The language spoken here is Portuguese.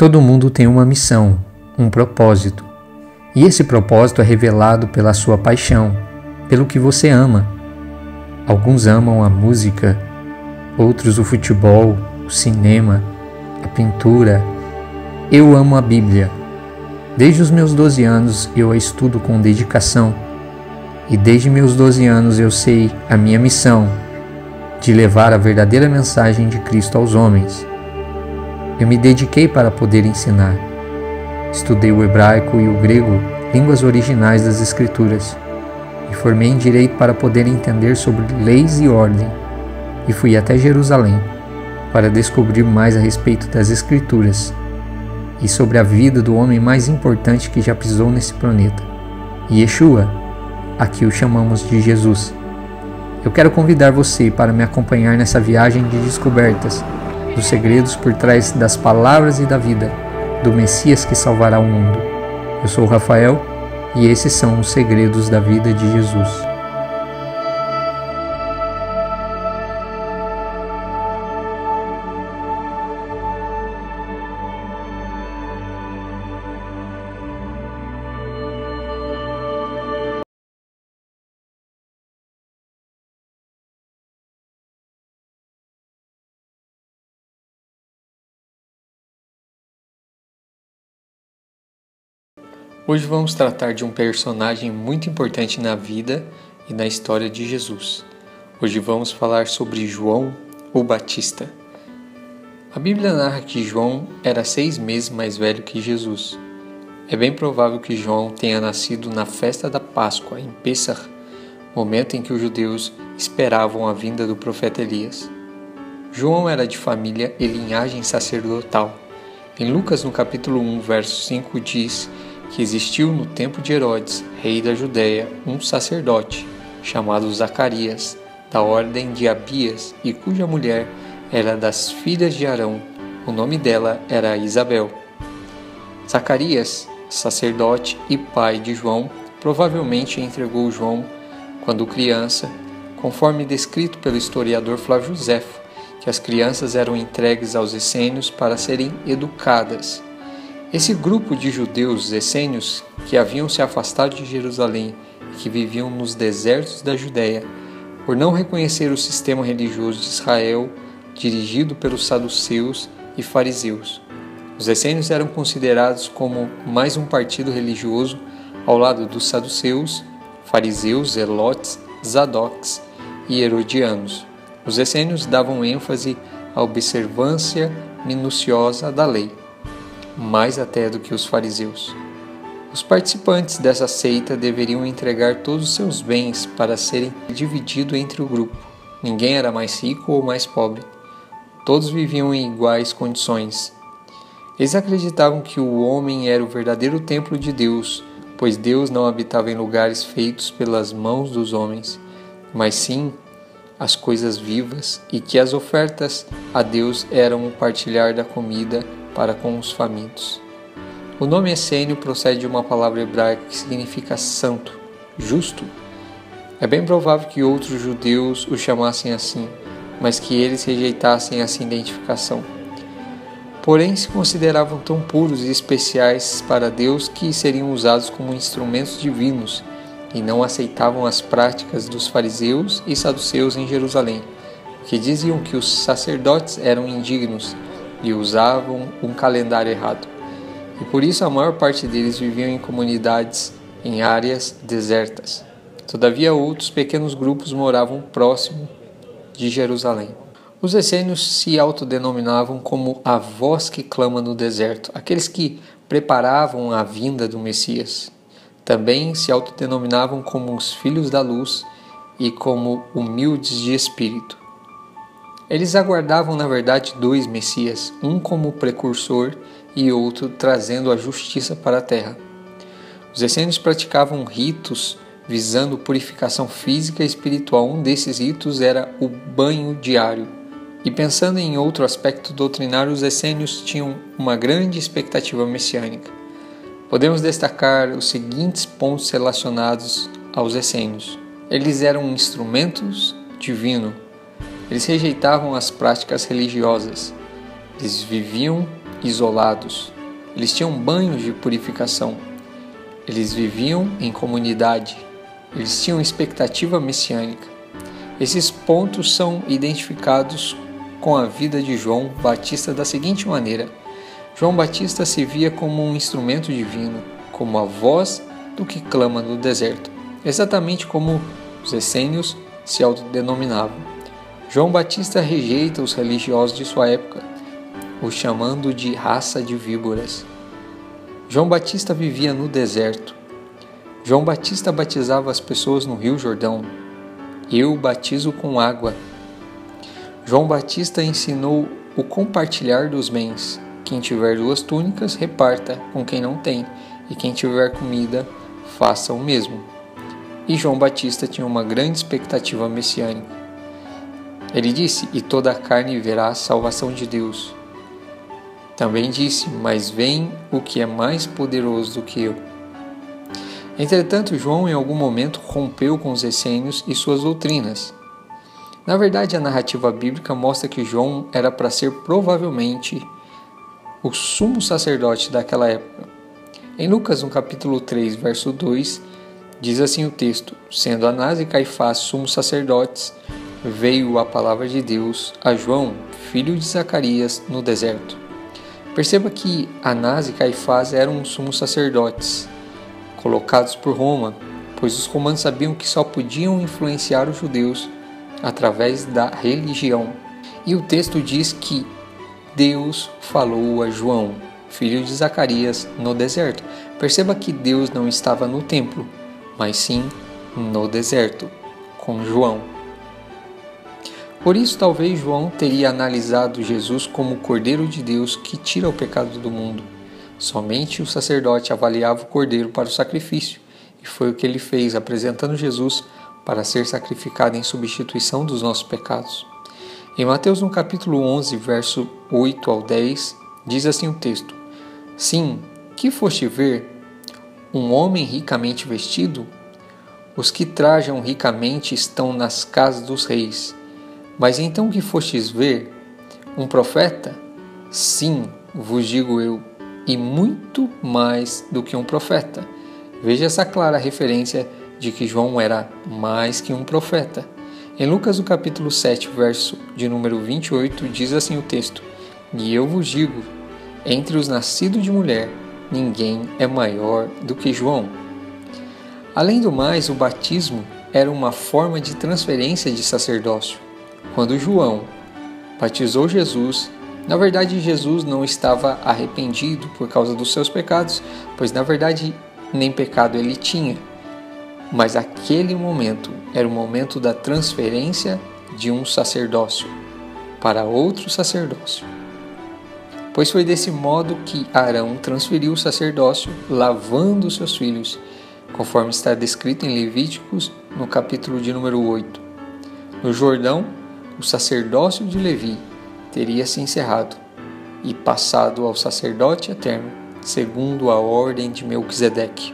Todo mundo tem uma missão, um propósito. E esse propósito é revelado pela sua paixão, pelo que você ama. Alguns amam a música, outros o futebol, o cinema, a pintura. Eu amo a Bíblia. Desde os meus 12 anos eu a estudo com dedicação. E desde meus 12 anos eu sei a minha missão de levar a verdadeira mensagem de Cristo aos homens. Eu me dediquei para poder ensinar. Estudei o hebraico e o grego, línguas originais das Escrituras. Me formei em direito para poder entender sobre leis e ordem. E fui até Jerusalém para descobrir mais a respeito das Escrituras e sobre a vida do homem mais importante que já pisou nesse planeta, Yeshua. Aqui o chamamos de Jesus. Eu quero convidar você para me acompanhar nessa viagem de descobertas dos segredos por trás das palavras e da vida do Messias que salvará o mundo. Eu sou o Rafael e esses são os segredos da vida de Jesus. Hoje vamos tratar de um personagem muito importante na vida e na história de Jesus. Hoje vamos falar sobre João o Batista. A Bíblia narra que João era 6 meses mais velho que Jesus. É bem provável que João tenha nascido na festa da Páscoa, em Pêssar, momento em que os judeus esperavam a vinda do profeta Elias. João era de família e linhagem sacerdotal. Em Lucas, no capítulo 1, verso 5, diz que existiu no tempo de Herodes, rei da Judéia, um sacerdote, chamado Zacarias, da ordem de Abias, e cuja mulher era das filhas de Arão. O nome dela era Isabel. Zacarias, sacerdote e pai de João, provavelmente entregou João, quando criança, conforme descrito pelo historiador Flávio Josefo, que as crianças eram entregues aos essênios para serem educadas. Esse grupo de judeus essênios que haviam se afastado de Jerusalém e que viviam nos desertos da Judéia, por não reconhecer o sistema religioso de Israel, dirigido pelos saduceus e fariseus. Os essênios eram considerados como mais um partido religioso ao lado dos saduceus, fariseus, zelotes, zadoques e herodianos. Os essênios davam ênfase à observância minuciosa da lei, mais até do que os fariseus. Os participantes dessa seita deveriam entregar todos os seus bens para serem divididos entre o grupo. Ninguém era mais rico ou mais pobre. Todos viviam em iguais condições. Eles acreditavam que o homem era o verdadeiro templo de Deus, pois Deus não habitava em lugares feitos pelas mãos dos homens, mas sim as coisas vivas, e que as ofertas a Deus eram o partilhar da comida para com os famintos. O nome essênio procede de uma palavra hebraica que significa santo, justo. É bem provável que outros judeus o chamassem assim, mas que eles rejeitassem essa identificação. Porém, se consideravam tão puros e especiais para Deus que seriam usados como instrumentos divinos e não aceitavam as práticas dos fariseus e saduceus em Jerusalém, que diziam que os sacerdotes eram indignos e usavam um calendário errado. E por isso a maior parte deles viviam em comunidades em áreas desertas. Todavia, outros pequenos grupos moravam próximo de Jerusalém. Os essênios se autodenominavam como a voz que clama no deserto, aqueles que preparavam a vinda do Messias. Também se autodenominavam como os filhos da luz e como humildes de espírito. Eles aguardavam, na verdade, 2 Messias, um como precursor e outro trazendo a justiça para a terra. Os essênios praticavam ritos visando purificação física e espiritual. Um desses ritos era o banho diário. E pensando em outro aspecto doutrinário, os essênios tinham uma grande expectativa messiânica. Podemos destacar os seguintes pontos relacionados aos essênios. Eles eram instrumentos divinos. Eles rejeitavam as práticas religiosas. Eles viviam isolados. Eles tinham banhos de purificação. Eles viviam em comunidade. Eles tinham expectativa messiânica. Esses pontos são identificados com a vida de João Batista da seguinte maneira: João Batista se via como um instrumento divino, como a voz do que clama no deserto, exatamente como os essênios se autodenominavam. João Batista rejeita os religiosos de sua época, os chamando de raça de víboras. João Batista vivia no deserto. João Batista batizava as pessoas no Rio Jordão. Eu batizo com água. João Batista ensinou o compartilhar dos bens. Quem tiver 2 túnicas, reparta com quem não tem, e quem tiver comida, faça o mesmo. E João Batista tinha uma grande expectativa messiânica. Ele disse: e toda a carne verá a salvação de Deus. Também disse: mas vem o que é mais poderoso do que eu. Entretanto, João em algum momento rompeu com os essênios e suas doutrinas. Na verdade, a narrativa bíblica mostra que João era para ser provavelmente o sumo sacerdote daquela época. Em Lucas, no capítulo 3, verso 2, diz assim o texto: sendo Anás e Caifás sumos sacerdotes, veio a palavra de Deus a João, filho de Zacarias, no deserto. Perceba que Anás e Caifás eram sumos sacerdotes, colocados por Roma, pois os romanos sabiam que só podiam influenciar os judeus através da religião. E o texto diz que Deus falou a João, filho de Zacarias, no deserto. Perceba que Deus não estava no templo, mas sim no deserto, com João. Por isso, talvez João teria analisado Jesus como o Cordeiro de Deus que tira o pecado do mundo. Somente o sacerdote avaliava o cordeiro para o sacrifício, e foi o que ele fez, apresentando Jesus para ser sacrificado em substituição dos nossos pecados. Em Mateus, no capítulo 11, verso 8 ao 10, diz assim o texto: sim, que foste ver? Um homem ricamente vestido? Os que trajam ricamente estão nas casas dos reis. Mas então que fostes ver? Um profeta? Sim, vos digo eu, e muito mais do que um profeta. Veja essa clara referência de que João era mais que um profeta. Em Lucas, no capítulo 7, verso de número 28, diz assim o texto: e eu vos digo, entre os nascidos de mulher, ninguém é maior do que João. Além do mais, o batismo era uma forma de transferência de sacerdócio. Quando João batizou Jesus, na verdade Jesus não estava arrependido por causa dos seus pecados, pois na verdade nem pecado ele tinha. Mas aquele momento era o momento da transferência de um sacerdócio para outro sacerdócio. Pois foi desse modo que Arão transferiu o sacerdócio lavando seus filhos, conforme está descrito em Levíticos, no capítulo de número 8. No Jordão, o sacerdócio de Levi teria se encerrado e passado ao sacerdote eterno, segundo a ordem de Melquisedeque.